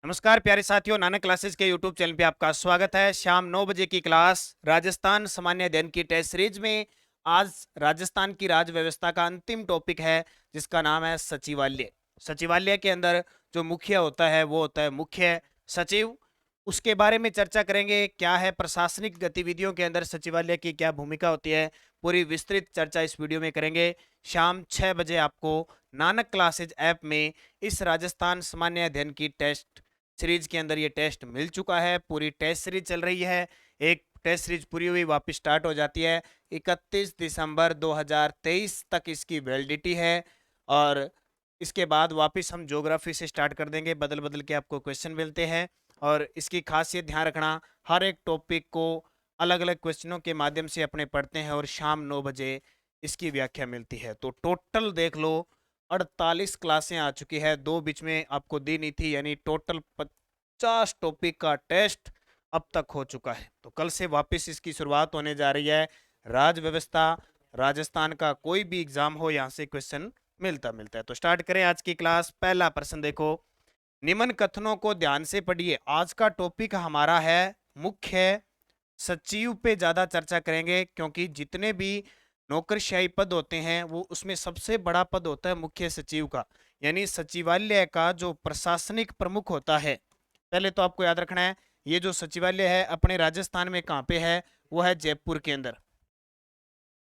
नमस्कार प्यारे साथियों, नानक क्लासेस के यूट्यूब चैनल पे आपका स्वागत है। शाम 9 बजे की क्लास राजस्थान सामान्य अध्ययन की टेस्ट सीरीज में आज राजस्थान की राज व्यवस्था का अंतिम टॉपिक है, जिसका नाम है सचिवालय। सचिवालय के अंदर जो मुखिया होता है वो होता है मुख्य सचिव। उसके बारे में चर्चा करेंगे, क्या है प्रशासनिक गतिविधियों के अंदर सचिवालय की क्या भूमिका होती है। पूरी विस्तृत चर्चा इस वीडियो में करेंगे। शाम 6 बजे आपको नानक क्लासेज ऐप में इस राजस्थान सामान्य अध्ययन की टेस्ट सीरीज के अंदर ये टेस्ट मिल चुका है। पूरी टेस्ट सीरीज चल रही है। एक टेस्ट सीरीज पूरी हुई वापस स्टार्ट हो जाती है। 31 दिसंबर 2023 तक इसकी वैलिडिटी है और इसके बाद वापस हम ज्योग्राफी से स्टार्ट कर देंगे। बदल बदल के आपको क्वेश्चन मिलते हैं और इसकी खासियत ध्यान रखना, हर एक टॉपिक को अलग अलग क्वेश्चनों के माध्यम से अपने पढ़ते हैं और शाम 9 बजे इसकी व्याख्या मिलती है। तो टोटल देख लो 48 क्लासें आ चुकी है, दो बीच में आपको दी नहीं थी, यानी टोटल 50 टॉपिक का टेस्ट अब तक हो चुका है। तो कल से वापस इसकी शुरुआत होने जा रही है। राज व्यवस्था राजस्थान का कोई भी एग्जाम हो, यहाँ से क्वेश्चन मिलता मिलता है। तो स्टार्ट करें आज की क्लास। पहला प्रश्न देखो, निम्न कथनों को ध्यान से पढ़िए। आज का टॉपिक हमारा है मुख्य सचिव पे ज्यादा चर्चा करेंगे, क्योंकि जितने भी नौकरशाही पद होते हैं वो उसमें सबसे बड़ा पद होता है मुख्य सचिव का, यानी सचिवालय का जो प्रशासनिक प्रमुख होता है। पहले तो आपको याद रखना है, ये जो सचिवालय है अपने राजस्थान में कहाँ पे है, वो है जयपुर के अंदर।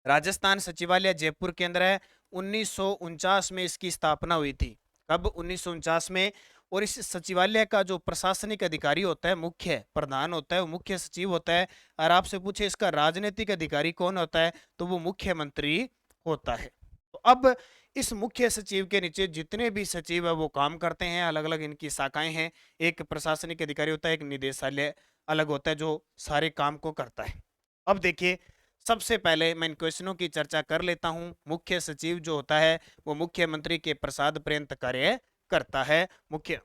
राजस्थान सचिवालय जयपुर के अंदर है। 1949 में इसकी स्थापना हुई थी। कब? 1949 में। और इस सचिवालय का जो प्रशासनिक अधिकारी होता है, मुख्य प्रधान होता है, वो मुख्य सचिव होता है। और आपसे पूछे इसका राजनीतिक अधिकारी कौन होता है, तो वो मुख्यमंत्री होता है। तो अब इस मुख्य सचिव के नीचे जितने भी सचिव है वो काम करते हैं, अलग अलग इनकी शाखाएं हैं। एक प्रशासनिक अधिकारी होता है, एक निदेशालय अलग होता है जो सारे काम को करता है। अब देखिए, सबसे पहले मैं इन क्वेश्चनों की चर्चा कर लेता हूं। मुख्य सचिव जो होता है वो मुख्यमंत्री के प्रसाद पर्यंत कार्य करता है। मुख्य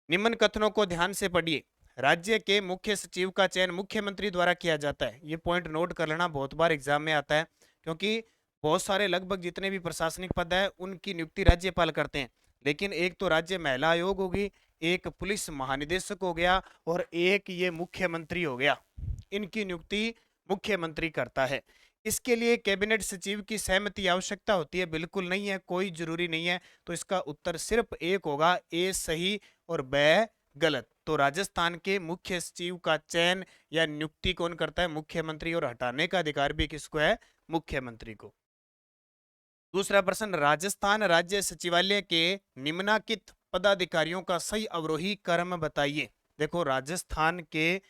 निम्न कथनों को ध्यान से पढ़िए। राज्य के मुख्य सचिव का चयन मुख्यमंत्री द्वारा किया जाता है। ये पॉइंट नोट कर लेना, बहुत बार एग्जाम में आता है, क्योंकि बहुत सारे लगभग जितने भी प्रशासनिक पद है उनकी नियुक्ति राज्यपाल करते हैं। लेकिन एक तो राज्य महिला आयोग होगी, एक पुलिस महानिदेशक हो गया और एक ये मुख्यमंत्री हो गया। इनकी नियुक्ति मुख्यमंत्री करता है। इसके लिए कैबिनेट सचिव की सहमति आवश्यकता होती है? बिल्कुल नहीं है, कोई जरूरी नहीं है। तो इसका उत्तर सिर्फ एक होगा, ए सही और ब गलत। तो राजस्थान के मुख्य सचिव का चयन या नियुक्ति कौन करता है? मुख्यमंत्री। और हटाने का अधिकार भी किसको है? मुख्यमंत्री को। दूसरा प्रश्न, राजस्थान राज्य सचिवालय के निम्नलिखित पदाधिकारियों का सही अवरोही क्रम बताइए। देखो, राजस्थान के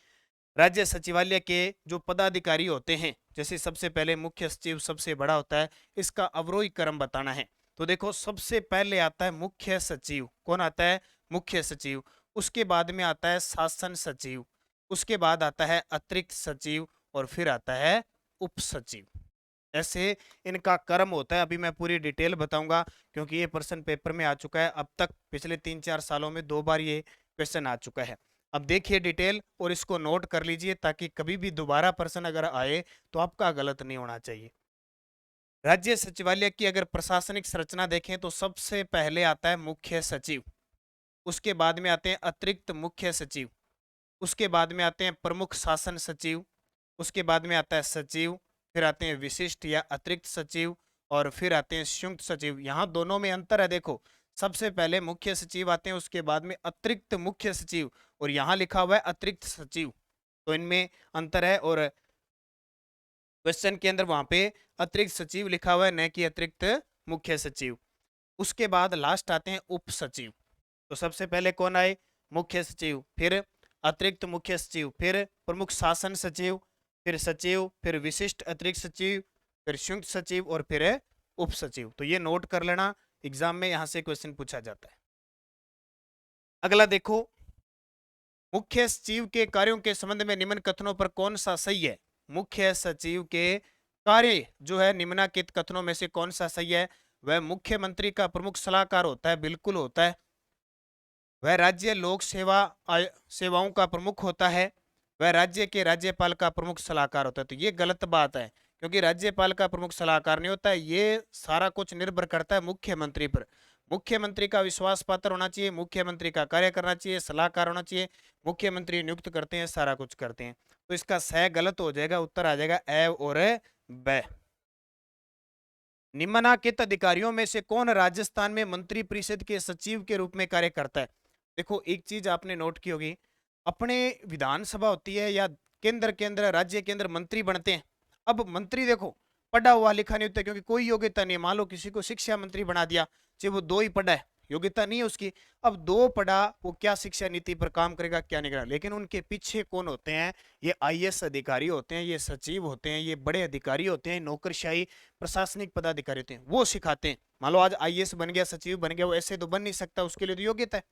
राज्य सचिवालय के जो पदाधिकारी होते हैं, जैसे सबसे पहले मुख्य सचिव सबसे बड़ा होता है, इसका अवरोही क्रम बताना है। तो देखो, सबसे पहले आता है मुख्य सचिव। कौन आता है? मुख्य सचिव। उसके बाद में आता है शासन सचिव, उसके बाद आता है अतिरिक्त सचिव और फिर आता है उप सचिव। ऐसे इनका क्रम होता है। अभी मैं पूरी डिटेल बताऊंगा, क्योंकि ये प्रश्न पेपर में आ चुका है। अब तक पिछले 3-4 सालों में 2 बार ये क्वेश्चन आ चुका है। अब देखिए डिटेल और इसको नोट कर लीजिए, ताकि कभी भी दोबारा प्रश्न अगर आए तो आपका गलत नहीं होना चाहिए। राज्य सचिवालय की अगर प्रशासनिक संरचना देखें तो सबसे पहले आता है मुख्य सचिव, उसके बाद में आते हैं अतिरिक्त मुख्य सचिव, उसके बाद में आते हैं प्रमुख शासन सचिव, उसके बाद में आता है सचिव, फिर आते हैं विशिष्ट या अतिरिक्त सचिव और फिर आते हैं संयुक्त सचिव। यहाँ दोनों में अंतर है। देखो, सबसे पहले मुख्य सचिव आते हैं, उसके बाद में अतिरिक्त मुख्य सचिव, और यहाँ लिखा हुआ है अतिरिक्त सचिव। तो इनमें अंतर है और क्वेश्चन के अंदर वहां पे अतिरिक्त सचिव लिखा हुआ है, न कि अतिरिक्त मुख्य सचिव। उसके बाद लास्ट आते हैं उप सचिव। तो सबसे पहले कौन आए? मुख्य सचिव, फिर अतिरिक्त मुख्य सचिव, फिर प्रमुख शासन सचिव, फिर सचिव, फिर विशिष्ट अतिरिक्त सचिव, फिर संयुक्त सचिव और फिर उप सचिव। तो ये नोट कर लेना, एग्जाम में यहां से क्वेश्चन पूछा जाता है। अगला देखो, मुख्य सचिव के कार्यों के संबंध में निम्न कथनों पर कौन सा सही है? मुख्य सचिव के कार्य जो है निम्नलिखित कथनों में से कौन सा सही है? वह मुख्यमंत्री का प्रमुख सलाहकार होता है, बिल्कुल होता है। वह राज्य लोक सेवाओं का प्रमुख होता है। वह राज्य के राज्यपाल का प्रमुख सलाहकार होता है। तो ये गलत बात है, क्योंकि राज्यपाल का प्रमुख सलाहकार नहीं होता है। ये सारा कुछ निर्भर करता है मुख्यमंत्री पर। मुख्यमंत्री का विश्वास पात्र होना चाहिए, मुख्यमंत्री का कार्य करना चाहिए, सलाहकार होना चाहिए, मुख्यमंत्री नियुक्त करते हैं, सारा कुछ करते हैं। तो इसका स गलत हो जाएगा, उत्तर आ जाएगा ए और ब। निम्नलिखित अधिकारियों में से कौन राजस्थान में मंत्री परिषद के सचिव के रूप में कार्य करता है? देखो एक चीज आपने नोट की होगी, अपने विधानसभा होती है या केंद्र के अंदर, राज्य के अंदर मंत्री बनते हैं। अब मंत्री देखो पढ़ा हुआ लिखा नहीं होता, क्योंकि कोई योग्यता नहीं है। मान लो किसी को शिक्षा मंत्री बना दिया, चाहे वो 2 ही पढ़ा है, योग्यता नहीं है उसकी। अब 2 पढ़ा, वो क्या शिक्षा नीति पर काम करेगा, क्या नहीं करेगा। लेकिन उनके पीछे कौन होते हैं? ये आईएएस अधिकारी होते हैं, ये सचिव होते हैं, ये बड़े अधिकारी होते हैं, नौकरशाही प्रशासनिक पदाधिकारी होते हैं, वो सिखाते हैं। मान लो आज आईएएस बन गया, सचिव बन गया, वो ऐसे तो बन नहीं सकता, उसके लिए तो योग्यता है।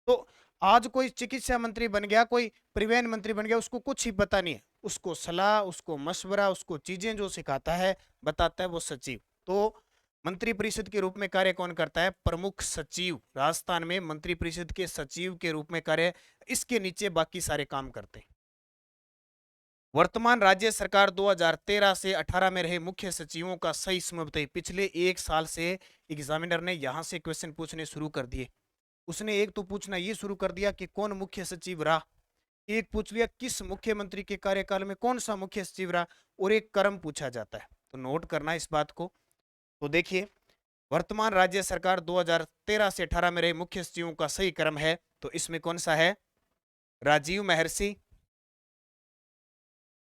तो आज कोई चिकित्सा मंत्री बन गया, कोई परिवहन मंत्री बन गया, उसको कुछ ही पता नहीं है, उसको सलाह, उसको मशवरा, उसको चीजें जो सिखाता है, बताता है, वो सचिव। तो मंत्री परिषद के रूप में कार्य कौन करता है? प्रमुख सचिव। राजस्थान में मंत्री परिषद के सचिव के रूप में कार्य, इसके नीचे बाकी सारे काम करते हैं। वर्तमान राज्य सरकार 2013 से 18 में रहे मुख्य सचिवों का सही समय बताइए। पिछले 1 साल से एग्जामिनर ने यहां से क्वेश्चन पूछने शुरू कर दिए। उसने एक तो पूछना ये शुरू कर दिया कि कौन मुख्य सचिव रहा, एक पूछ लिया किस मुख्यमंत्री के कार्यकाल में कौन सा मुख्य सचिव रहा, और एक क्रम पूछा जाता है। तो नोट करना इस बात को। तो देखिए, वर्तमान राज्य सरकार 2013 से 18 में रहे मुख्य सचिवों का सही क्रम है, तो इसमें कौन सा है? राजीव महर्षि,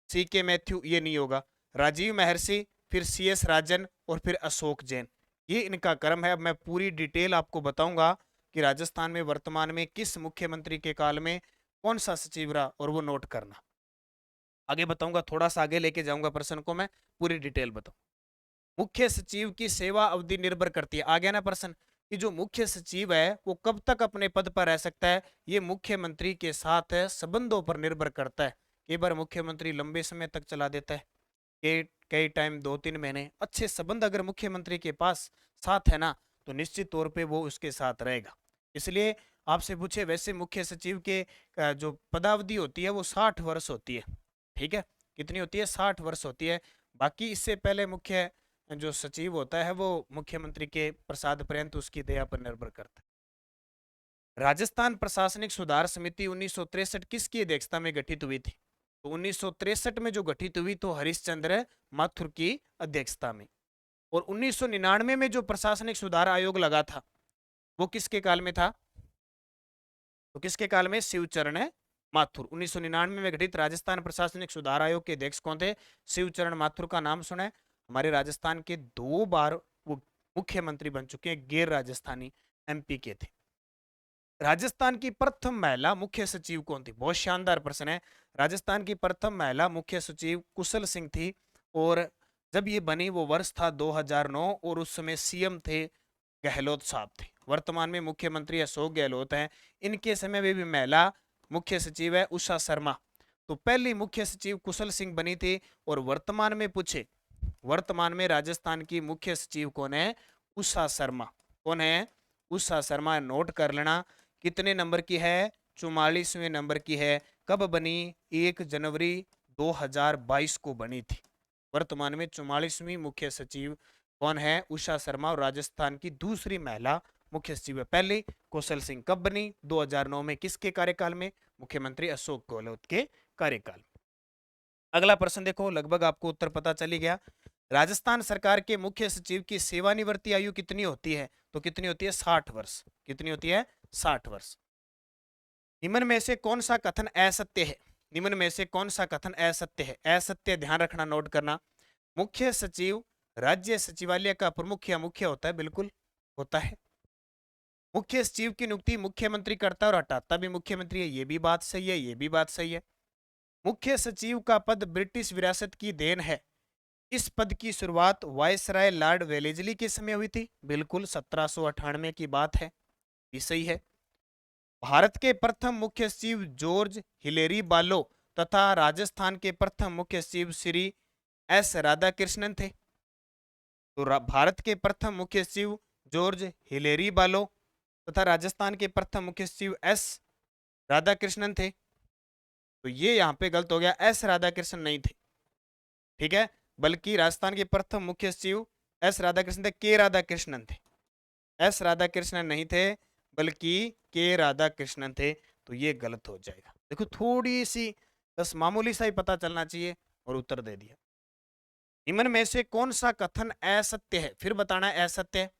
सी के मैथ्यू, ये नहीं होगा। राजीव महर्षि, फिर सीएस राजन, और फिर अशोक जैन, ये इनका क्रम है। अब मैं पूरी डिटेल आपको बताऊंगा कि राजस्थान में वर्तमान में किस मुख्यमंत्री के काल में कौन सा सचिव रहा, और वो नोट करना। आगे बताऊंगा, थोड़ा सा आगे लेके जाऊंगा प्रश्न को, मैं पूरी डिटेल बताऊं। मुख्य सचिव की सेवा अवधि निर्भर करती है, आ गया ना प्रश्न, कि जो मुख्य सचिव है वो कब तक अपने पद पर रह सकता है, ये मुख्यमंत्री के साथ संबंधों पर निर्भर करता है। कई बार मुख्यमंत्री लंबे समय तक चला देता है, कई कई टाइम 2-3 महीने। अच्छे संबंध अगर मुख्यमंत्री के पास साथ है ना, तो निश्चित तौर पे वो उसके साथ रहेगा। इसलिए आपसे पूछे, वैसे मुख्य सचिव के जो पदावधि होती है वो 60 वर्ष होती है। ठीक है, कितनी होती है? 60 वर्ष होती है। बाकी इससे पहले मुख्य जो सचिव होता है वो मुख्यमंत्री के प्रसाद पर्यंत उसकी दया पर निर्भर करता है। राजस्थान प्रशासनिक सुधार समिति 1963 किसकी अध्यक्षता में गठित हुई थी? तो 1963 में जो गठित हुई तो हरिश्चंद्र माथुर की अध्यक्षता में। और 1999 में जो प्रशासनिक सुधार आयोग लगा था वो किसके काल में था? तो किसके काल में? शिवचरण माथुर। 1999 में गठित राजस्थान प्रशासनिक सुधार आयोग के अध्यक्ष कौन थे? शिवचरण माथुर का नाम सुना है? हमारे राजस्थान के 2 बार वो मुख्यमंत्री बन चुके हैं, गैर राजस्थानी एमपी के थे। राजस्थान की प्रथम महिला मुख्य सचिव कौन थी? बहुत शानदार प्रश्न है। राजस्थान की प्रथम महिला मुख्य सचिव कुशल सिंह थी, और जब ये बनी वो वर्ष था 2009, और उस समय सीएम थे गहलोत साहब थे। वर्तमान में मुख्यमंत्री अशोक गहलोत हैं, इनके समय में भी महिला मुख्य सचिव है उषा शर्मा। तो पहली मुख्य सचिव कुशल सिंह बनी थी। और वर्तमान में पूछे, वर्तमान में राजस्थान की मुख्य सचिव कौन है? उषा शर्मा। कौन है? उषा शर्मा, नोट कर लेना। कितने नंबर की है? 44वें नंबर की है। कब बनी? 1 जनवरी 2022 को बनी थी। वर्तमान में 44वीं मुख्य सचिव कौन है? उषा शर्मा, और राजस्थान की दूसरी महिला मुख्य सचिव है। पहली कौशल सिंह कब बनी? 2009 में। किसके कार्यकाल में? मुख्यमंत्री अशोक गहलोत के कार्यकाल में। अगला प्रश्न देखो, लगभग आपको उत्तर पता चली गया। राजस्थान सरकार के मुख्य सचिव की सेवानिवृत्ति आयु कितनी होती है? तो कितनी होती है? 60 वर्ष। कितनी होती है? 60 वर्ष। निम्न में से कौन सा कथन असत्य है? निम्न में से कौन सा कथन असत्य है? असत्य ध्यान रखना, नोट करना। मुख्य सचिव राज्य सचिवालय का प्रमुख या मुख्य होता है? बिल्कुल होता है। मुख्य सचिव की नियुक्ति मुख्यमंत्री करता है और हटाता भी मुख्यमंत्री है, ये भी बात सही है, ये भी बात सही है। मुख्य सचिव का पद ब्रिटिश विरासत की देन है। इस पद की शुरुआत वायसराय लॉर्ड वेलेजली के समय हुई थी। बिल्कुल 1798 की बात है, ये सही है। भारत के प्रथम मुख्य सचिव जॉर्ज हिलेरी बालो तथा राजस्थान के प्रथम मुख्य सचिव श्री एस राधाकृष्णन थे। तो भारत के प्रथम मुख्य सचिव जॉर्ज हिलेरी बालो तथा राजस्थान के प्रथम मुख्य सचिव एस राधाकृष्णन थे। तो ये यहाँ पे गलत हो गया, एस राधाकृष्णन नहीं थे। ठीक है, बल्कि राजस्थान के प्रथम मुख्य सचिव एस राधाकृष्णन थे, के राधाकृष्णन थे। एस राधा कृष्णन नहीं थे, बल्कि के राधा कृष्णन थे। तो ये गलत हो जाएगा। देखो थोड़ी सी बस मामूली सा ही पता चलना चाहिए और उत्तर दे दिया। निम्न में से कौन सा कथन असत्य है, फिर बताना असत्य है।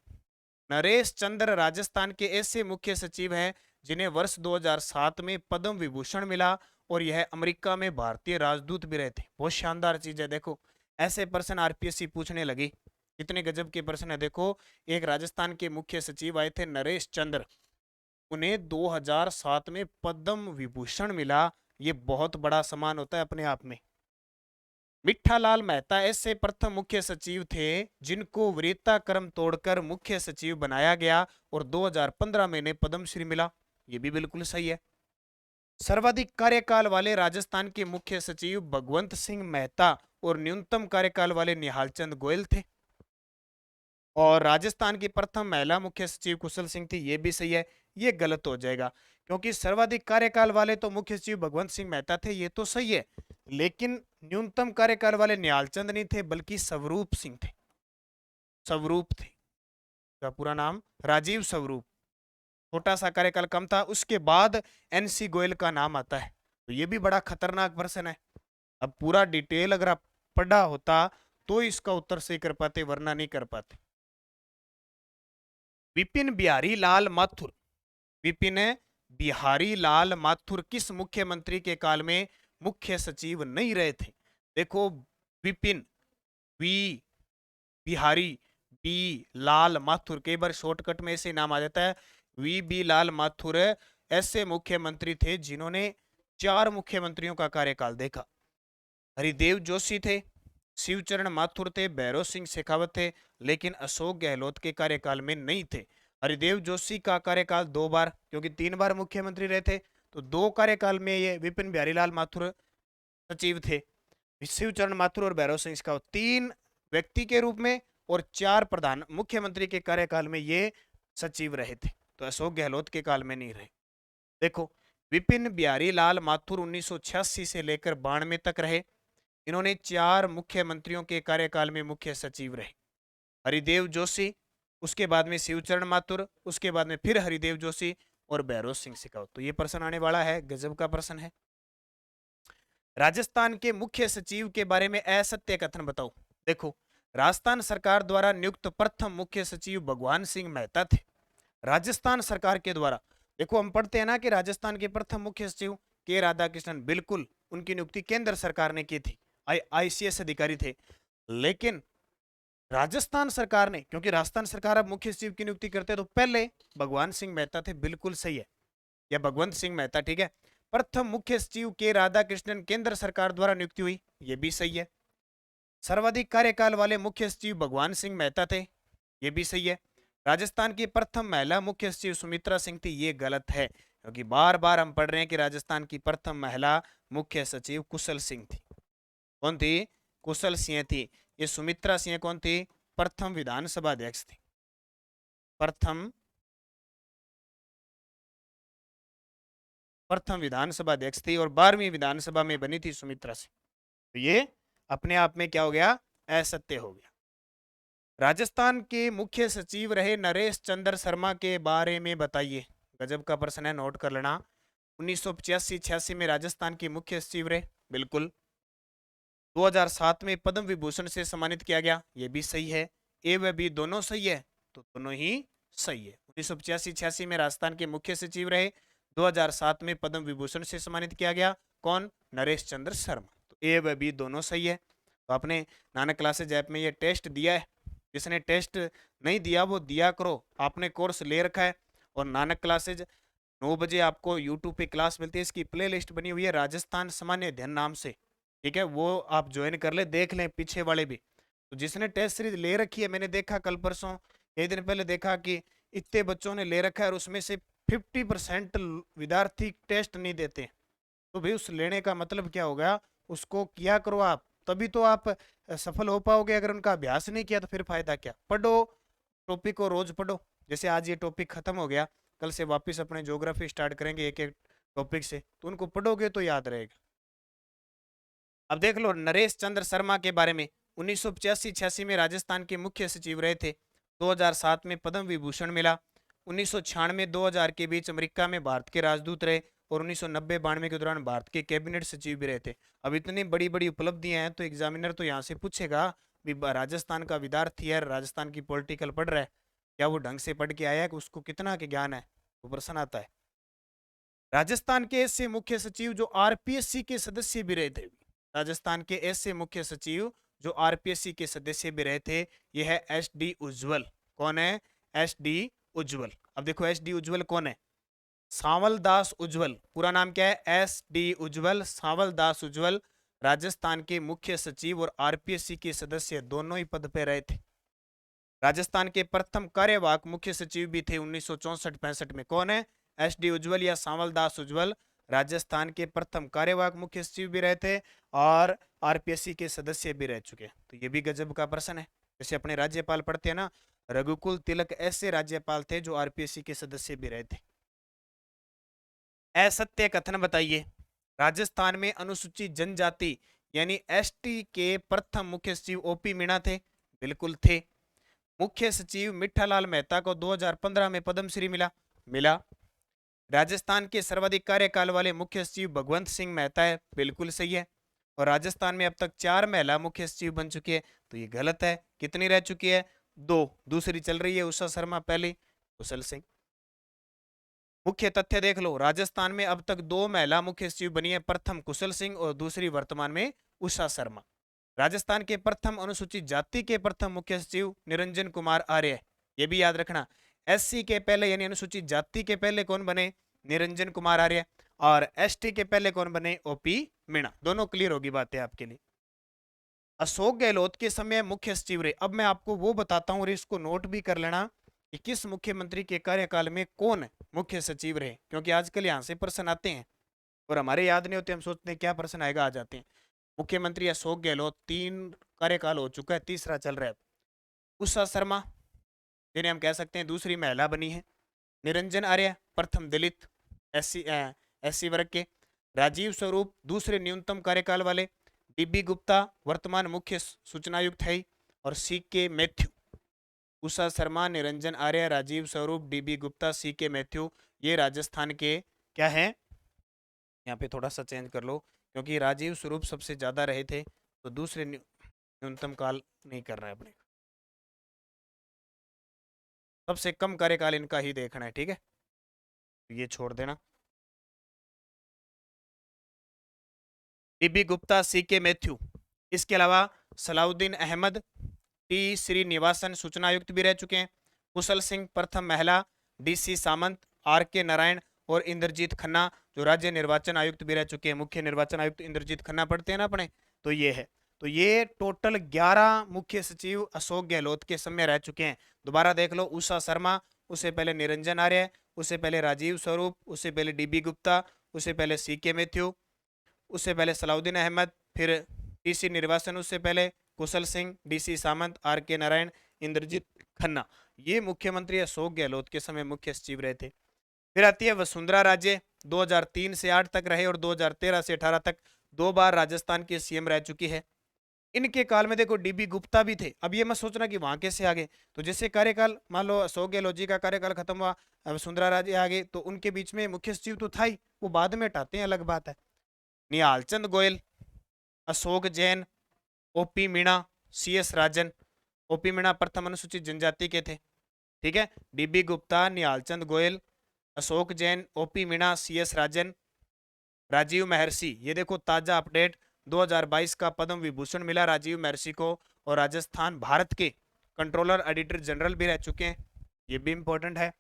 नरेश चंद्र राजस्थान के ऐसे मुख्य सचिव हैं जिन्हें वर्ष 2007 में पद्म विभूषण मिला और यह अमेरिका में भारतीय राजदूत भी रहे थे। बहुत शानदार चीज है। देखो ऐसे प्रश्न आरपीएससी पूछने लगी, कितने गजब के प्रश्न है। देखो एक राजस्थान के मुख्य सचिव आए थे नरेश चंद्र, उन्हें 2007 में पद्म विभूषण मिला। ये बहुत बड़ा सम्मान होता है अपने आप में। मिठालाल मेहता ऐसे प्रथम मुख्य सचिव थे जिनको वरीयता क्रम तोड़कर मुख्य सचिव बनाया गया और 2015 में इन्हें पद्मश्री मिला। ये भी बिल्कुल सही है। सर्वाधिक कार्यकाल वाले राजस्थान के मुख्य सचिव भगवंत सिंह मेहता और न्यूनतम कार्यकाल वाले निहाल चंद गोयल थे। और राजस्थान की प्रथम महिला मुख्य सचिव कुशल सिंह थी। ये भी सही है। ये गलत हो जाएगा क्योंकि सर्वाधिक कार्यकाल वाले तो मुख्य सचिव भगवंत सिंह मेहता थे, ये तो सही है, लेकिन न्यूनतम कार्यकाल वाले निहाल चंद नहीं थे बल्कि स्वरूप सिंह थे। स्वरूप थे, का पूरा नाम राजीव स्वरूप। छोटा सा कार्यकाल कम था, उसके बाद एनसी गोयल का नाम आता है। तो ये भी बड़ा खतरनाक प्रश्न है। अब पूरा डिटेल अगर आप पढ़ा होता तो इसका उत्तर सही कर पाते, वरना नहीं कर पाते। विपिन बिहारी लाल माथुर, विपिन बिहारी लाल माथुर किस मुख्यमंत्री के काल में मुख्य सचिव नहीं रहे थे? देखो विपिन, वी बिहारी, बी लाल माथुर, कई बार शॉर्टकट में ऐसे नाम आ जाता है। वी बी लाल माथुर ऐसे मुख्यमंत्री थे जिन्होंने 4 मुख्यमंत्रियों का कार्यकाल देखा। हरिदेव जोशी थे, शिवचरण माथुर थे, भैरव सिंह शेखावत थे, लेकिन अशोक गहलोत के कार्यकाल में नहीं थे। हरिदेव जोशी का कार्यकाल 2 बार, क्योंकि 3 बार मुख्यमंत्री रहे थे, तो 2 कार्यकाल में ये विपिन बिहारी लाल माथुर सचिव थे। शिवचरण माथुर और भैरव सिंह शेखावत 3 व्यक्ति के रूप में और 4 प्रधान मुख्यमंत्री के कार्यकाल में ये सचिव रहे थे। तो अशोक गहलोत के काल में नहीं रहे। देखो विपिन बिहारी लाल माथुर 1986 से लेकर 92 तक रहे। इन्होंने 4 मुख्यमंत्रियों के कार्यकाल में मुख्य सचिव रहे। हरिदेव जोशी, उसके बाद में शिवचरण माथुर, उसके बाद में फिर हरिदेव जोशी और भैरव सिंह शेखावत। तो ये प्रश्न आने वाला है, गजब का प्रश्न है। राजस्थान के मुख्य सचिव के बारे में असत्य कथन बताओ। देखो राजस्थान सरकार द्वारा नियुक्त प्रथम मुख्य सचिव भगवान सिंह मेहता थे। राजस्थान सरकार के द्वारा, देखो हम पढ़ते हैं ना कि राजस्थान के प्रथम मुख्य सचिव के राधाकृष्णन, बिल्कुल उनकी नियुक्ति केंद्र सरकार ने की थी, आईसीएस अधिकारी थे। लेकिन राजस्थान सरकार ने, क्योंकि राजस्थान सरकार अब मुख्य सचिव की नियुक्ति करते तो पहले भगवान सिंह मेहता थे, बिल्कुल सही है, या भगवंत सिंह मेहता, ठीक है। प्रथम मुख्य सचिव के राधाकृष्णन केंद्र सरकार द्वारा नियुक्ति हुई, ये भी सही है। सर्वाधिक कार्यकाल वाले मुख्य सचिव भगवान सिंह मेहता थे, ये भी सही है। राजस्थान की प्रथम महिला मुख्य सचिव सुमित्रा सिंह थी, ये गलत है, क्योंकि बार बार हम पढ़ रहे हैं कि राजस्थान की प्रथम महिला मुख्य सचिव कुशल सिंह थी। कौन थी? कुशल सिंह थी। ये सुमित्रा सिंह कौन थी? प्रथम विधानसभा अध्यक्ष थी। प्रथम विधानसभा अध्यक्ष थी और 12वीं विधानसभा में बनी थी सुमित्रा सिंह। तो ये अपने आप में क्या हो गया? असत्य हो गया। राजस्थान के मुख्य सचिव रहे नरेश चंद्र शर्मा के बारे में बताइए। गजब का प्रश्न है, नोट कर लेना। 1985-86 में राजस्थान के मुख्य सचिव रहे, बिल्कुल। 2007 में पद्म विभूषण से सम्मानित किया गया, ये भी सही है। ए व बी दोनों सही है, तो दोनों ही सही है। 1985-86 में राजस्थान के मुख्य सचिव रहे, 2007 में पद्म विभूषण से सम्मानित किया गया। कौन? नरेश चंद्र शर्मा। तो ए व बी दोनों सही है। तो आपने नानक क्लासेज ऐप में ये टेस्ट दिया है, जिसने टेस्ट नहीं दिया वो दिया करो, आपने कोर्स ले रखा है। और नानक क्लासेज 9 बजे आपको यूट्यूब पे क्लास मिलती है, इसकी प्ले लिस्ट बनी हुई है राजस्थान सामान्य अध्ययन नाम से, ठीक है, वो आप ज्वाइन कर ले, देख लें पीछे वाले भी। तो जिसने टेस्ट सीरीज ले रखी है, मैंने देखा कल परसों एक दिन पहले देखा कि इतने बच्चों ने ले रखा है और उसमें से 50% विद्यार्थी टेस्ट नहीं देते। तो भाई उस लेने का मतलब क्या होगा? उसको किया करो आप, तभी तो आप सफल हो पाओगे। अगर उनका अभ्यास नहीं किया तो फिर फायदा क्या? पढ़ो, टॉपिक को रोज पढ़ो। जैसे आज ये टॉपिक खत्म हो गया, कल से वापस अपने ज्योग्राफी स्टार्ट करेंगे एक एक टॉपिक से, तो उनको पढ़ोगे तो याद रहेगा। अब देख लो नरेश चंद्र शर्मा के बारे में। 1985-86 में राजस्थान के मुख्य सचिव रहे थे 2007 में पद्म विभूषण मिला। 1996 2000 के बीच अमेरिका में भारत के राजदूत रहे और 1990-92 के दौरान भारत के कैबिनेट सचिव भी रहे थे। अब इतनी बड़ी बड़ी उपलब्धियां हैं तो एग्जामिनर तो यहाँ से पूछेगा भी राजस्थान का विद्यार्थी है, राजस्थान की पॉलिटिकल पढ़ रहा है, क्या वो ढंग से पढ़ के आया है कि उसको कितना के ज्ञान है, वो प्रश्न आता है। राजस्थान के ऐसे मुख्य सचिव जो आरपीएससी के सदस्य भी रहे थे, राजस्थान के ऐसे मुख्य सचिव जो आरपीएससी के सदस्य भी रहे थे, ये है एस डी उज्ज्वल। कौन है? एस डी उज्ज्वल। अब देखो एस डी उज्ज्वल कौन है? सांवल दास उज्ज्वल। पूरा नाम क्या है? एस डी उज्ज्वल, सांवल दास उज्ज्वल। राजस्थान के मुख्य सचिव और आरपीएससी के सदस्य दोनों ही पद पे रहे थे। राजस्थान के प्रथम कार्यवाहक मुख्य सचिव भी थे 1964-65 में। कौन है? एस डी उज्ज्वल या सांवल दास उज्ज्वल राजस्थान के प्रथम कार्यवाहक मुख्य सचिव भी रहे थे और आरपीएससी के सदस्य भी रह चुके। तो ये भी गजब का प्रश्न है। जैसे अपने राज्यपाल पढ़ते हैं ना, रघुकुल तिलक ऐसे राज्यपाल थे जो आरपीएससी के सदस्य भी रहे थे। असत्य कथन बताइए। राजस्थान में अनुसूचित जनजाति यानी एसटी के प्रथम मुख्य सचिव ओपी मीणा थे। बिल्कुल थे। मुख्य सचिव मिठालाल मेहता को 2015 में पद्मश्री मिला। राजस्थान के सर्वाधिक कार्यकाल वाले मुख्य सचिव भगवंत सिंह मेहता है। बिल्कुल सही है। और राजस्थान में अब तक 4 महिला मुख्य सचिव बन चुकी है, तो ये गलत है। कितनी रह चुकी है? 2। दूसरी चल रही है उषा शर्मा, पहली कुशल सिंह। मुख्य तथ्य देख लो, राजस्थान में अब तक 2 महिला मुख्य सचिव बनी है, प्रथम कुशल सिंह और दूसरी वर्तमान में उषा शर्मा। राजस्थान के प्रथम अनुसूचित जाति के प्रथम मुख्य सचिव निरंजन कुमार आर्य। ये भी याद रखना, एससी के पहले यानी अनुसूचित जाति के पहले कौन बने? निरंजन कुमार आर्य। और एसटी के पहले कौन बने? ओपी मीणा। दोनों क्लियर होगी बातें आपके लिए। अशोक गहलोत के समय मुख्य सचिव रहे। अब मैं आपको वो बताता हूं और इसको नोट भी कर लेना कि किस मुख्यमंत्री के कार्यकाल में कौन मुख्य सचिव रहे, क्योंकि आजकल यहां से प्रश्न आते हैं और हमारे याद नहीं होते, हम सोचते हैं क्या प्रश्न आएगा, आ जाते हैं। मुख्यमंत्री अशोक गहलोत 3 कार्यकाल हो चुका है, तीसरा चल रहा है। उषा शर्मा जिन्हें हम कह सकते हैं दूसरी महिला बनी है। निरंजन आर्य प्रथम दलित एससी वर्ग के। राजीव स्वरूप दूसरे न्यूनतम कार्यकाल वाले। डीबी गुप्ता वर्तमान मुख्य सूचनायुक्त है। और सी के मैथ्यू। उषा शर्मा, निरंजन आर्य, राजीव स्वरूप, डीबी गुप्ता, सी के मैथ्यू, ये राजस्थान के क्या है? यहाँ पे थोड़ा सा चेंज कर लो, क्योंकि राजीव स्वरूप सबसे ज्यादा रहे थे, तो दूसरे न्यूनतम काल नहीं कर रहा है अपने, सबसे कम कार्यकाल इनका ही देखना है, ठीक है, तो ये छोड़ देना। डीबी गुप्ता, सी के मैथ्यू, इसके अलावा सलाउद्दीन अहमद, टी श्रीनिवासन सूचनायुक्त भी रह चुके हैं। कुशल सिंह प्रथम महिला। डीसी सामंत, आर के नारायण और इंद्रजीत खन्ना जो राज्य निर्वाचन आयुक्त भी रह चुके हैं। मुख्य निर्वाचन आयुक्त इंद्रजीत खन्ना पढ़ते हैं ना अपने, तो ये है। तो ये टोटल 11 मुख्य सचिव अशोक गहलोत के समय रह चुके हैं। दोबारा देख लो, उषा शर्मा, उससे पहले निरंजन आर्य, उससे पहले राजीव स्वरूप, उससे पहले डीबी गुप्ता, उससे पहले सी के मैथ्यू, उससे पहले सलाउद्दीन अहमद, फिर टीसी निर्वासन, उससे पहले कुशल सिंह, डीसी सामंत, आर के नारायण, इंद्रजीत खन्ना। ये मुख्यमंत्री अशोक गहलोत के समय मुख्य सचिव रहे थे। फिर आती है वसुंधरा राजे, 2003 से 8 तक रहे और 2013 से 18 तक 2 बार राजस्थान के सीएम रह चुकी है। इनके काल में देखो डीबी गुप्ता भी थे। अब ये मत सोचना कि वहां कैसे आ गए, तो जैसे कार्यकाल मान लो अशोक गहलोत जी का कार्यकाल खत्म हुआ, वसुंधरा राजे आ गए, तो उनके बीच में मुख्य सचिव तो था ही, वो बाद में हटाते हैं, अलग बात है। Nihalchand Goyal, Ashok Jain, OP Meena, C S Rajan. OP Meena प्रथम अनुसूचित जनजाति के थे, ठीक है। DB Gupta, Nihalchand Goyal, Ashok Jain, OP Meena, C S Rajan, Rajiv Maharshi. ये देखो ताजा अपडेट, 2022 का पद्म विभूषण मिला राजीव महर्षि को, और राजस्थान भारत के कंट्रोलर ऑडिटर जनरल भी रह चुके हैं, ये भी इंपॉर्टेंट है।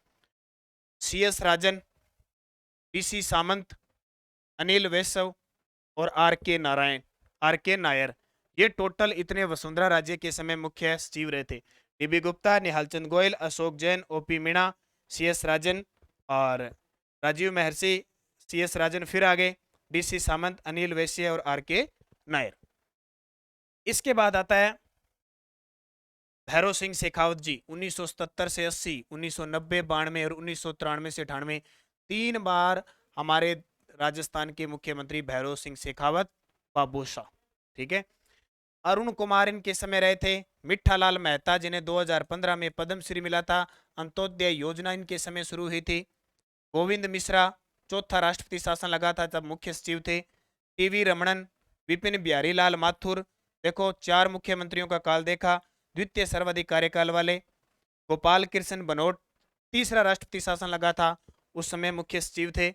सी एस राजन, डीसी सामंत, अनिल वैश्व और आर के नायर, ये टोटल इतने वसुंधरा राजे के समय मुख्य सचिव रहे थे। DB Gupta, Nihalchand Goyal, Ashok Jain, OP Meena, C S Rajan और राजीव महर्षि, सी एस राजन फिर आगे, डीसी सामंत, अनिल वैश्य और आर के नायर। इसके बाद आता है भैरव सिंह शेखावत जी, 1977 से 80, 1990, 92 और 1993 से 98, 3 बार हमारे राजस्थान के मुख्यमंत्री भैरव सिंह शेखावत, बाबूशाह, ठीक है। अरुण कुमार इनके समय रहे थे। मिठालाल मेहता जिन्हें 2015 में पद्मश्री मिला था। अंत्योदय योजना इनके समय शुरू हुई थी। गोविंद मिश्रा चौथा राष्ट्रपति शासन लगा था जब मुख्य सचिव थे। टीवी रमणन, विपिन बिहारी लाल माथुर, देखो 4 मुख्यमंत्रियों का काल देखा, द्वितीय सर्वाधिक कार्यकाल वाले। गोपाल कृष्ण बनोट तीसरा राष्ट्रपति शासन लगा था, उस समय मुख्य सचिव थे।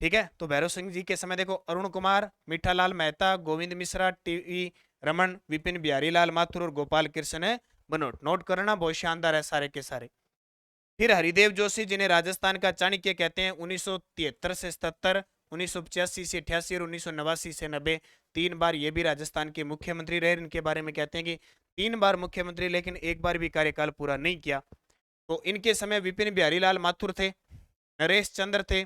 ठीक है, तो भैरव सिंह जी के समय देखो अरुण कुमार, मिठालाल मेहता, गोविंद मिश्रा, टीवी रमन, विपिन बिहारी लाल माथुर और गोपाल कृष्ण बनोट। नोट करना, बहुत शानदार है सारे के सारे। फिर हरिदेव जोशी जिन्हें राजस्थान का चाणक्य कहते हैं, 1973 से 77, 1985 से 88 और 1989 से 90, 3 बार ये भी राजस्थान के मुख्यमंत्री रहे। इनके बारे में कहते हैं कि 3 बार मुख्यमंत्री लेकिन एक बार भी कार्यकाल पूरा नहीं किया। तो इनके समय विपिन बिहारी लाल माथुर थे, नरेश चंद्र थे,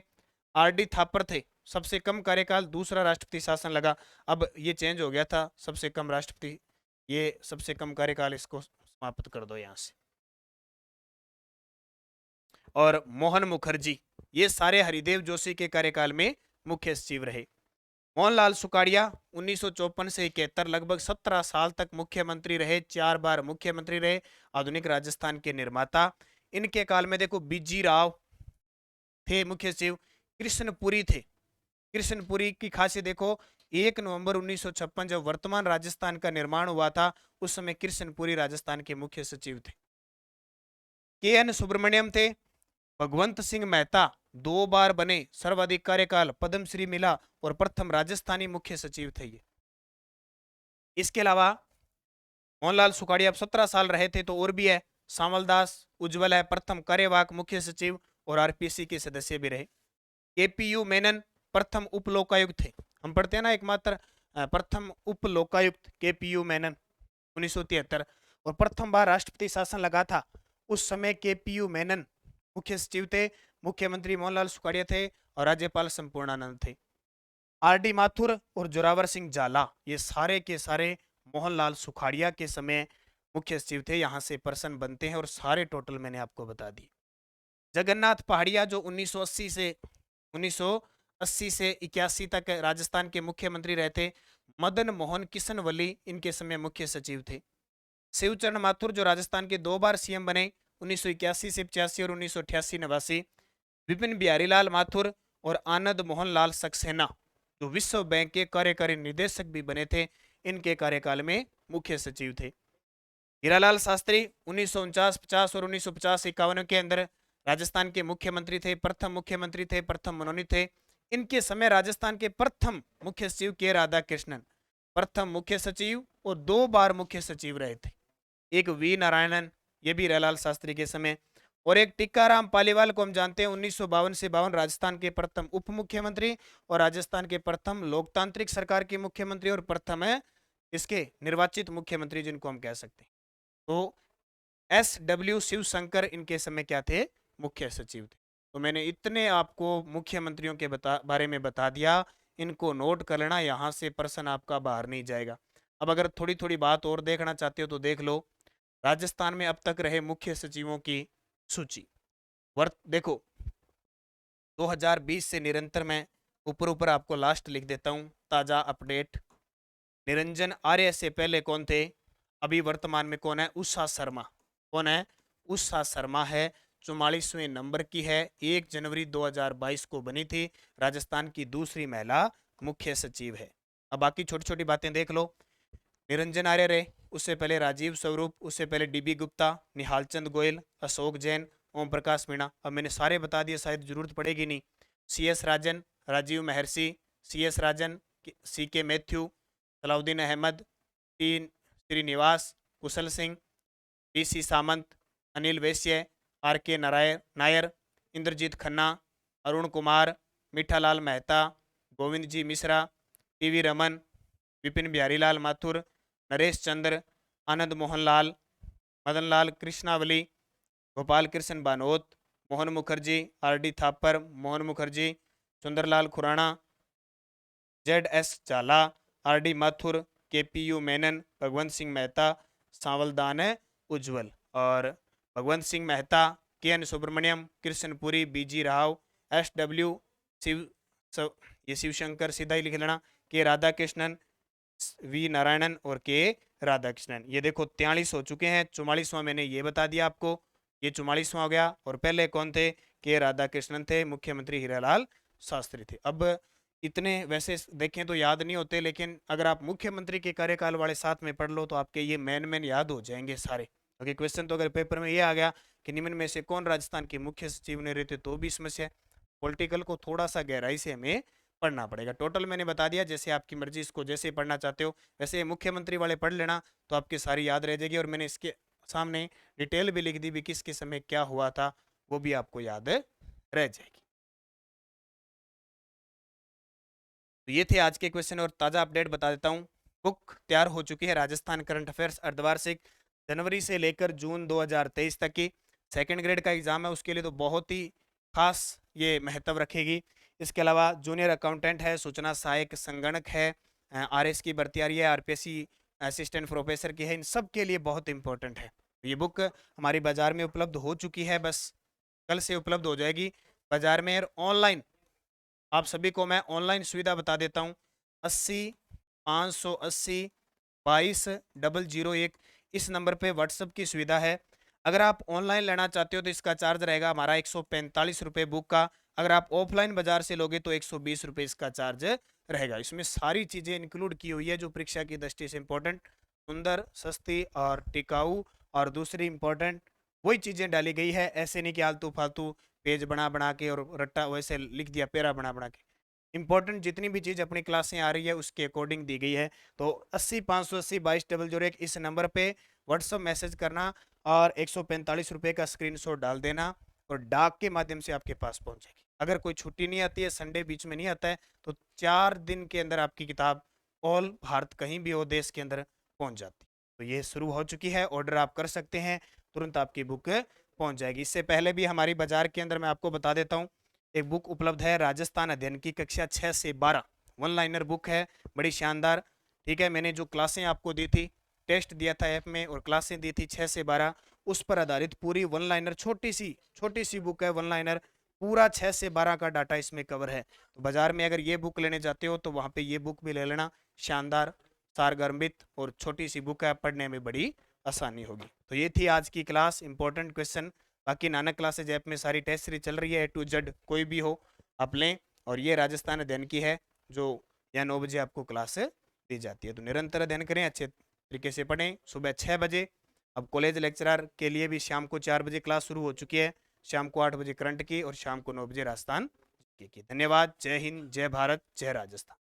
आर.डी. थापर थे। सबसे कम कार्यकाल, दूसरा राष्ट्रपति शासन लगा। अब ये चेंज हो गया था, सबसे कम राष्ट्रपति, ये सबसे कम कार्यकाल, इसको समाप्त कर दो यहां से। और मोहन मुखर्जी, ये सारे हरिदेव जोशी के कार्यकाल में मुख्य सचिव रहे। मोहनलाल सुखाड़िया 1954 से 71, लगभग 17 साल तक मुख्यमंत्री रहे, 4 बार मुख्यमंत्री रहे, आधुनिक राजस्थान के निर्माता। इनके काल में देखो बीजी राव थे मुख्य सचिव, कृष्णपुरी थे। कृष्णपुरी की खासियत देखो, 1 नवंबर 1956 जब वर्तमान राजस्थान का निर्माण हुआ था, उस समय कृष्णपुरी राजस्थान के मुख्य सचिव थे। के.एन. सुब्रमण्यम थे। भगवंत सिंह मेहता 2 बार बने, सर्वाधिक कार्यकाल, पद्मश्री मिला और प्रथम राजस्थानी मुख्य सचिव थे ये। इसके अलावा मोहनलाल सुखाड़िया अब 17 साल रहे थे, तो और भी है। सांवलदास उज्जवल है, प्रथम कार्यवाहक मुख्य सचिव और आरपीसी के सदस्य भी रहे। केपीयू मेनन प्रथम उप लोकायुक्त थे। हम पढ़ते हैं ना, एकमात्र प्रथम उप लोकायुक्त केपीयू मेनन 1973, और प्रथम बार राष्ट्रपति शासन लगा था, उस समय केपीयू मेनन मुख्य सचिव थे, मुख्यमंत्री मोहनलाल सुखाड़िया थे और राज्यपाल संपूर्णानंद थे। आर.डी. माथुर और जोरावर सिंह जाला, ये सारे के सारे मोहनलाल सुखाड़िया के समय मुख्य सचिव थे। यहाँ से पर्सन बनते हैं और सारे टोटल मैंने आपको बता दिए। जगन्नाथ पहाड़िया जो 1980 से 81 तक राजस्थान के मुख्यमंत्री रहे थे। मदन मोहन किशनवली इनके समय मुख्य सचिव थे। शिवचरण माथुर जो राजस्थान के 2 बार सीएम बने, 1981 से 85 और 1988-89। विपिन बिहारी लाल माथुर और आनंद मोहन लाल सक्सेना जो विश्व बैंक के कार्यकारी निदेशक भी बने थे, इनके कार्यकाल में मुख्य सचिव थे। हीरालाल शास्त्री 1949-50 और 1950-51 के अंदर राजस्थान के मुख्यमंत्री थे, प्रथम मुख्यमंत्री थे, प्रथम मनोनीत थे। इनके समय राजस्थान के प्रथम मुख्य सचिव के राधाकृष्णन प्रथम मुख्य सचिव और 2 बार मुख्य सचिव रहे थे। एक वी नारायणन, ये भी हीरालाल शास्त्री के समय, और एक टिक्काराम पालीवाल को हम जानते हैं 1952 से 52 राजस्थान के प्रथम उप मुख्यमंत्री और राजस्थान के प्रथम लोकतांत्रिक सरकार के मुख्यमंत्री और प्रथम है इसके निर्वाचित मुख्यमंत्री जिनको हम कह सकते हैं। तो एस.डब्ल्यू. शिवशंकर इनके समय क्या थे, मुख्य सचिव थे। तो मैंने इतने आपको मुख्यमंत्रियों के बारे में बता दिया, इनको नोट कर लेना, यहाँ से प्रश्न आपका बाहर नहीं जाएगा। अब अगर थोड़ी थोड़ी बात और देखना चाहते हो तो देख लो, राजस्थान में अब तक रहे मुख्य सचिवों की सूची। देखो 2020 से निरंतर मैं ऊपर ऊपर आपको लास्ट लिख देता हूं, ताजा अपडेट। निरंजन आर्य से पहले कौन थे, अभी वर्तमान में कौन है, उषा शर्मा। कौन है, उषा शर्मा है, 44वें नंबर की है, 1 जनवरी 2022 को बनी थी, राजस्थान की दूसरी महिला मुख्य सचिव है। अब बाकी छोटी छोटी बातें देख लो। निरंजन आर्य रहे, उससे पहले राजीव स्वरूप, उससे पहले डीबी गुप्ता, निहाल चंद गोयल, अशोक जैन, ओम प्रकाश मीणा। अब मैंने सारे बता दिए, शायद जरूरत पड़ेगी नहीं। CS. Rajan, Rajiv Maharshi, CS. Rajan, CK. Mathew, Salauddin Ahmed, T Srinivas, Kushal Singh, PC. Samant, Anil Vaishya, RK. Nair, Indrajit Khanna, Arun Kumar, Mithalal Mehta, Govind G Mishra, TV. Raman, Vipin Bihari Lal Mathur, Naresh Chandra, Anand Mohan Lal, Madan Lal Krishnavali, Gopal Krishna Banot, Mohan Mukherjee, RD. Thapar, Mohan Mukherjee, Sundarlal Khurana, ZS. Jhala, RD. Mathur, KPU. Menon, Bhagwant Singh Mehta, Sanwaldan Ujjwal. और भगवंत सिंह मेहता, के.एन. सुब्रमण्यम, कृष्णपुरी, बीजी राव, एस.डब्ल्यू. शिवशंकर सीधा ही लिख लेना, के. राधाकृष्णन, वी नारायणन और के राधाकृष्णन। ये देखो 43 हो चुके हैं। 44वां मैंने ये बता दिया आपको, ये 44वां हो गया। और पहले कौन थे? के राधाकृष्णन थे, मुख्यमंत्री हीरालाल शास्त्री थे। अब इतने वैसे देखें तो याद नहीं होते, लेकिन अगर आप मुख्यमंत्री के कार्यकाल वाले साथ में पढ़ लो तो आपके ये मेन याद हो जाएंगे सारे। ओके, क्वेश्चन तो अगर पेपर में ये आ गया कि निम्न में से कौन राजस्थान के मुख्य सचिव ने रहते, तो भी समस्या है। पॉलिटिकल को थोड़ा सा गहराई से हमें पढ़ना पड़ेगा। टोटल मैंने बता दिया, जैसे आपकी मर्जी, इसको जैसे पढ़ना चाहते हो वैसे मुख्यमंत्री वाले पढ़ लेना, तो आपकी सारी याद रह जाएगी। और मैंने इसके सामने डिटेल भी लिख दी भी किसके समय क्या हुआ था, वो भी आपको याद रह जाएगी। तो ये थे आज के क्वेश्चन। और ताज़ा अपडेट बता देता हूँ, बुक तैयार हो चुकी है राजस्थान करंट अफेयर्स अर्धवार्षिक, जनवरी से लेकर जून 2023 तक की। सेकंड ग्रेड का एग्जाम है, उसके लिए तो बहुत ही खास ये महत्व रखेगी। इसके अलावा जूनियर अकाउंटेंट है, सूचना सहायक संगणक है, आरएस की भर्ती आ रही है, आरपीएससी असिस्टेंट प्रोफेसर की है, इन सब के लिए बहुत इंपॉर्टेंट है। ये बुक हमारी बाजार में उपलब्ध हो चुकी है, बस कल से उपलब्ध हो जाएगी बाजार में। और ऑनलाइन आप सभी को मैं ऑनलाइन सुविधा बता देता हूँ, 80 580 22 001 इस नंबर पे व्हाट्सएप की सुविधा है। अगर आप ऑनलाइन लेना चाहते हो तो इसका चार्ज रहेगा हमारा 145 रुपये बुक का। अगर आप ऑफलाइन बाजार से लोगे तो 120 रुपये इसका चार्ज रहेगा। इसमें सारी चीज़ें इंक्लूड की हुई है जो परीक्षा की दृष्टि से इंपॉर्टेंट, सुंदर, सस्ती और टिकाऊ, और दूसरी इंपॉर्टेंट वही चीज़ें डाली गई है। ऐसे नहीं कि आलतू फालतू पेज बना बना के और रट्टा वैसे लिख दिया, पेरा बना बना के। इंपॉर्टेंट जितनी भी चीज़ अपनी क्लास से आ रही है उसके अकॉर्डिंग दी गई है। तो 80 580 22 001 इस नंबर पे व्हाट्सअप मैसेज करना और 145 रुपये का स्क्रीनशॉट डाल देना, और डाक के माध्यम से आपके पास पहुंच जाएगी। अगर कोई छुट्टी नहीं आती है, संडे बीच में नहीं आता है, तो 4 दिन के अंदर आपकी किताब ऑल भारत कहीं भी हो देश के अंदर पहुंच जाती है। तो ये शुरू हो चुकी है, ऑर्डर आप कर सकते हैं, तुरंत आपकी बुक पहुंच जाएगी। इससे पहले भी हमारी बाजार के अंदर मैं आपको बता देता हूँ, एक बुक उपलब्ध है राजस्थान अध्ययन की कक्षा 6 से 12, वन लाइनर बुक है, बड़ी शानदार। ठीक है, मैंने जो क्लासें आपको दी थी, टेस्ट दिया था ऐप में और क्लासें दी थी 6 से 12, उस पर आधारित पूरी वन लाइनर छोटी सी बुक है। वन लाइनर पूरा 6 से 12 का डाटा इसमें कवर है। तो बाजार में अगर ये बुक लेने जाते हो तो वहाँ पे ये बुक भी ले लेना। शानदार, सारगर्भित और छोटी सी बुक है, पढ़ने में बड़ी आसानी होगी। तो ये थी आज की क्लास, इंपॉर्टेंट क्वेश्चन। बाकी नानक क्लासेज ऐप में सारी टेस्ट सीरीज चल रही है, A to Z कोई भी हो आप लें। और ये राजस्थान अध्ययन की है जो यहाँ 9 बजे आपको क्लास दी जाती है। तो निरंतर अध्ययन करें, अच्छे तरीके से पढ़ें। सुबह 6 बजे, अब कॉलेज लेक्चरर के लिए भी शाम को 4 बजे क्लास शुरू हो चुकी है, शाम को 8 बजे करंट की और शाम को 9 बजे राजस्थान की। धन्यवाद। जय हिंद, जय भारत, जय राजस्थान।